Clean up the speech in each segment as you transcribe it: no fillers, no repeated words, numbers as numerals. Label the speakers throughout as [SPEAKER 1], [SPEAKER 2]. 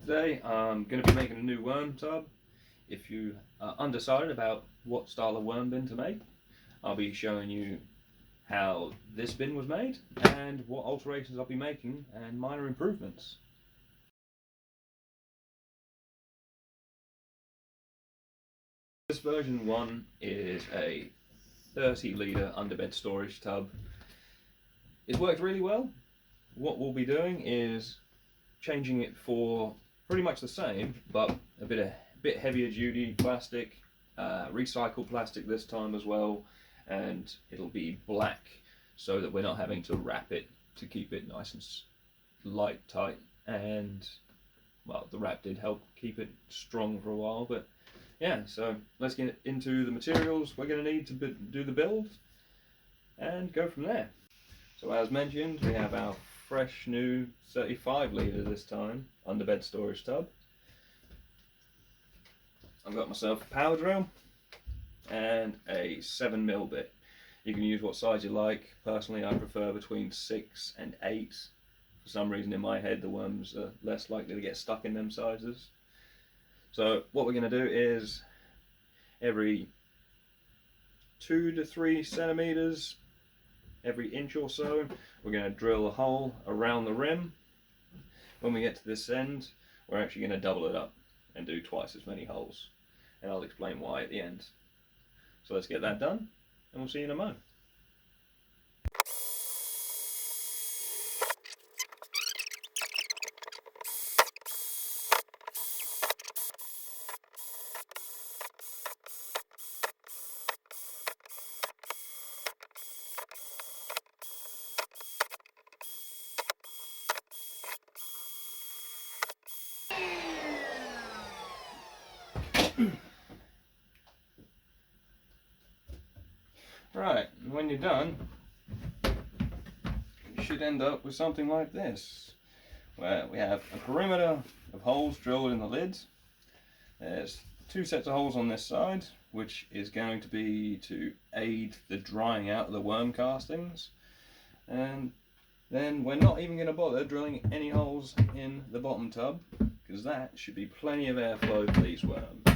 [SPEAKER 1] Today I'm going to be making a new worm tub. If you are undecided about what style of worm bin to make, I'll be showing you how this bin was made and what alterations I'll be making and minor improvements. This version 1 is a 30-litre underbed storage tub. It's worked really well. What we'll be doing is changing it for pretty much the same, but a bit heavier duty plastic, recycled plastic this time as well, and it'll be black so that we're not having to wrap it to keep it nice and light tight. And well, the wrap did help keep it strong for a while, but yeah, so let's get into the materials we're going to need to do the build and go from there. So as mentioned, we have our fresh new 35-litre this time underbed storage tub. I've got myself a power drill and a 7mm bit. You can use what size you like. Personally, I prefer between 6 and 8. For some reason in my head the worms are less likely to get stuck in them sizes. So what we're going to do is every 2 to 3 centimeters, every inch or so, we're going to drill a hole around the rim. When we get to this end, we're actually going to double it up and do twice as many holes, and I'll explain why at the end. So let's get that done and we'll see you in a moment. Right, and when you're done, you should end up with something like this, where we have a perimeter of holes drilled in the lids. There's 2 sets of holes on this side, which is going to be to aid the drying out of the worm castings. And then we're not even going to bother drilling any holes in the bottom tub, because that should be plenty of airflow for these worms.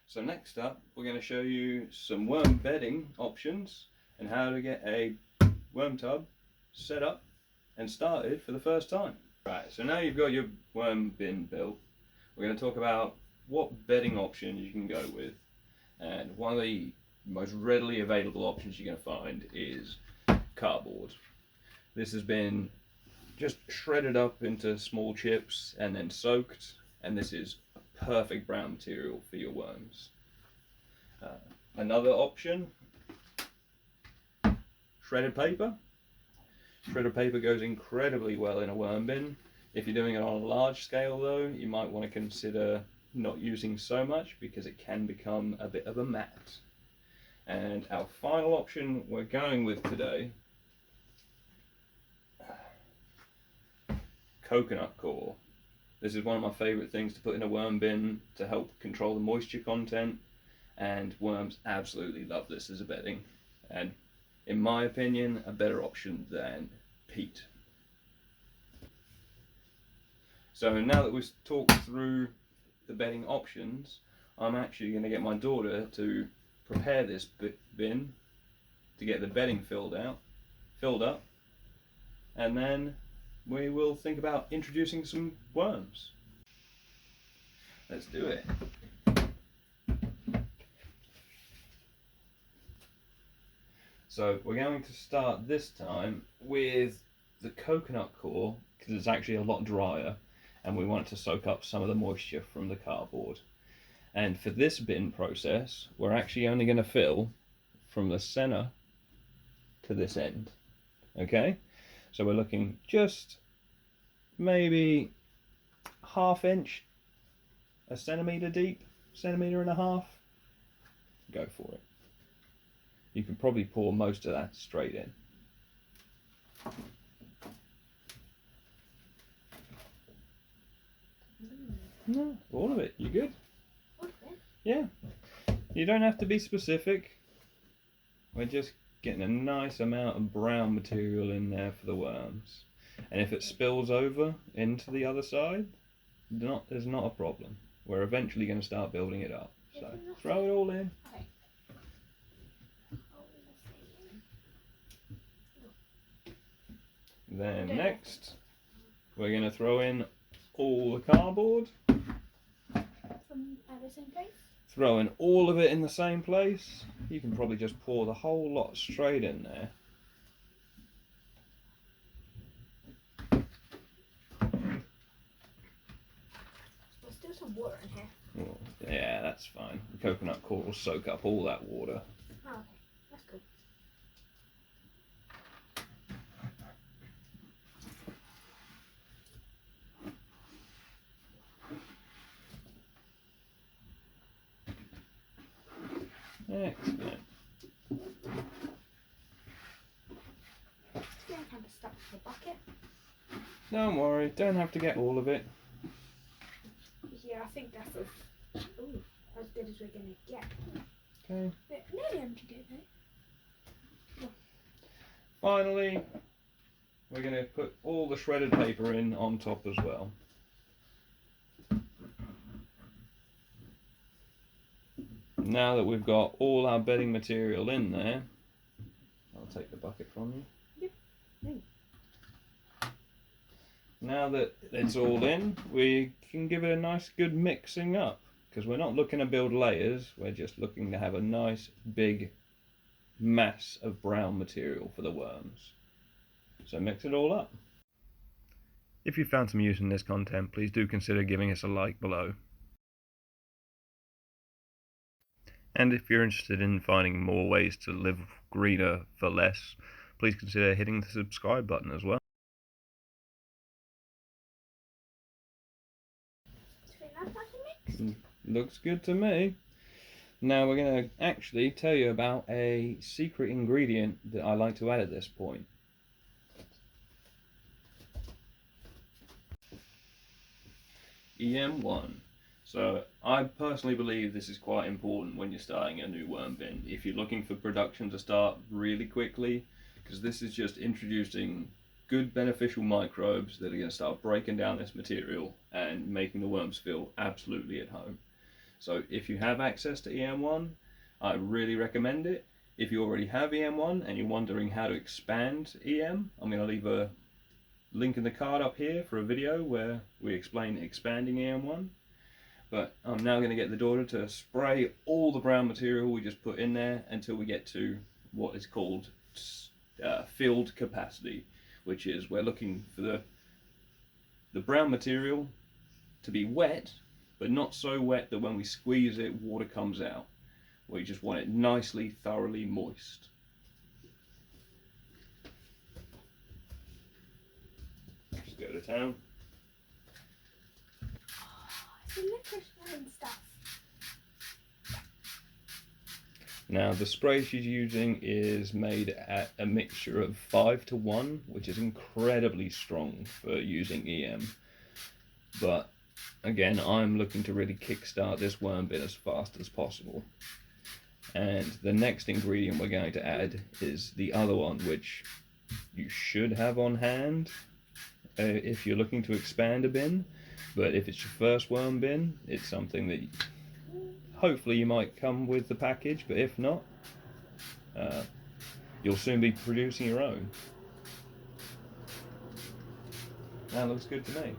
[SPEAKER 1] So next up, we're going to show you some worm bedding options and how to get a worm tub set up and started for the first time. Right, so now you've got your worm bin built, we're going to talk about what bedding options you can go with. And one of the most readily available options you're going to find is cardboard. This has been just shredded up into small chips and then soaked, and this is a perfect brown material for your worms. Another option, shredded paper. Shredded paper goes incredibly well in a worm bin. If you're doing it on a large scale though, you might want to consider not using so much because it can become a bit of a mat. And our final option we're going with today, coconut coir. This is one of my favourite things to put in a worm bin to help control the moisture content, and worms absolutely love this as a bedding, and in my opinion a better option than peat. So now that we've talked through the bedding options, I'm actually going to get my daughter to prepare this bin to get the bedding filled up, and then we will think about introducing some worms. Let's do it. So we're going to start this time with the coconut coir because it's actually a lot drier and we want it to soak up some of the moisture from the cardboard. And for this bin process, we're actually only going to fill from the center to this end. Okay? So we're looking just maybe ½ inch, a centimeter deep, 1.5 centimeters. Go for it. You can probably pour most of that straight in. No, all of it. You good?
[SPEAKER 2] Okay.
[SPEAKER 1] Yeah. You don't have to be specific. We're just getting a nice amount of brown material in there for the worms. And if it spills over into the other side, there's not a problem. We're eventually going to start building it up. So throw it all in.
[SPEAKER 2] Okay.
[SPEAKER 1] Then next, we're going to throw in all the cardboard.
[SPEAKER 2] From the same place?
[SPEAKER 1] Throwing all of it in the same place. You can probably just pour the whole lot straight in there.
[SPEAKER 2] There's still some water in here.
[SPEAKER 1] Well, yeah, that's fine. The coconut coir will soak up all that water.
[SPEAKER 2] Oh, okay. That's cool.
[SPEAKER 1] Excellent.
[SPEAKER 2] It's getting kind of stuck to the bucket.
[SPEAKER 1] Don't worry, don't have to get all of it.
[SPEAKER 2] Yeah, I think that's as good as we're going to get.
[SPEAKER 1] Okay.
[SPEAKER 2] But nearly empty it though.
[SPEAKER 1] Finally, we're going to put all the shredded paper in on top as well. Now that we've got all our bedding material in there, I'll take the bucket from you.
[SPEAKER 2] Yep.
[SPEAKER 1] Now that it's all in, we can give it a nice good mixing up, because we're not looking to build layers, we're just looking to have a nice big mass of brown material for the worms. So mix it all up. If you found some use in this content, please do consider giving us a like below. And if you're interested in finding more ways to live greener for less, please consider hitting the subscribe button as well. Looks good to me. Now we're going to actually tell you about a secret ingredient that I like to add at this point. EM1. So I personally believe this is quite important when you're starting a new worm bin. If you're looking for production to start really quickly, because this is just introducing good beneficial microbes that are going to start breaking down this material and making the worms feel absolutely at home. So if you have access to EM1, I really recommend it. If you already have EM1 and you're wondering how to expand EM, I'm going to leave a link in the card up here for a video where we explain expanding EM1. But I'm now going to get the daughter to spray all the brown material we just put in there until we get to what is called filled capacity, which is we're looking for the brown material to be wet, but not so wet that when we squeeze it, water comes out. We just want it nicely, thoroughly moist. Just go to town.
[SPEAKER 2] It's the licorice and stuff.
[SPEAKER 1] Now the spray she's using is made at a mixture of 5:1, which is incredibly strong for using EM. But again, I'm looking to really kickstart this worm bin as fast as possible. And the next ingredient we're going to add is the other one, which you should have on hand if you're looking to expand a bin. But if it's your first worm bin, it's something that hopefully you might come with the package, but if not, you'll soon be producing your own. That looks good to me.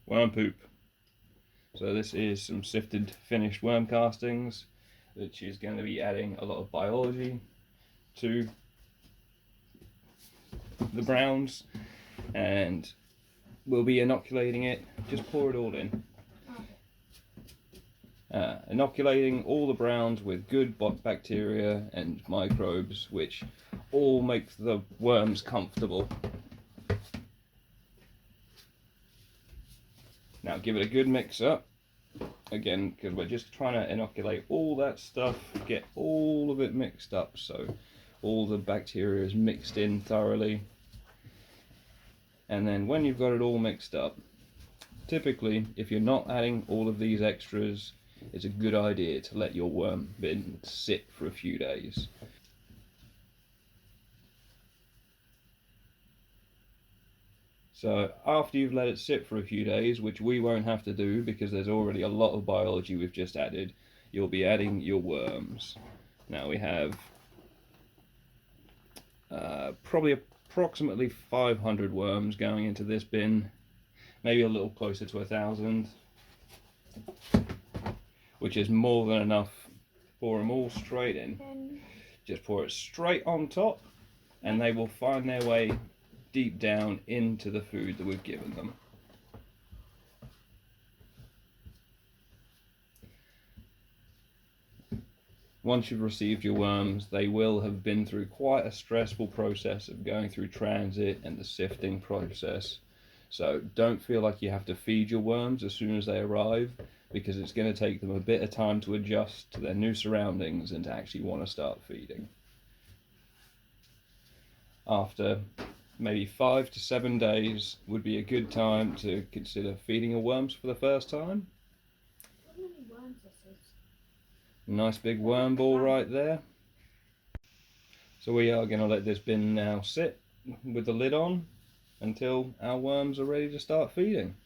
[SPEAKER 1] Worm poop. So this is some sifted finished worm castings, which is going to be adding a lot of biology to the browns, and we'll be inoculating it. Just pour it all in. Inoculating all the browns with good bacteria and microbes, which all make the worms comfortable. Now give it a good mix up, again, because we're just trying to inoculate all that stuff, get all of it mixed up so all the bacteria is mixed in thoroughly. And then when you've got it all mixed up, typically if you're not adding all of these extras, it's a good idea to let your worm bin sit for a few days. So after you've let it sit for a few days, which we won't have to do because there's already a lot of biology we've just added, you'll be adding your worms. Now we have probably approximately 500 worms going into this bin, maybe a little closer to 1,000, which is more than enough. Pour them all straight in. Just pour it straight on top, and they will find their way deep down into the food that we've given them. Once you've received your worms, they will have been through quite a stressful process of going through transit and the sifting process. So don't feel like you have to feed your worms as soon as they arrive, because it's going to take them a bit of time to adjust to their new surroundings and to actually want to start feeding. After maybe 5 to 7 days would be a good time to consider feeding your worms for the first time.
[SPEAKER 2] How many worms this is?
[SPEAKER 1] Nice big worm ball right there. So we are going to let this bin now sit with the lid on until our worms are ready to start feeding.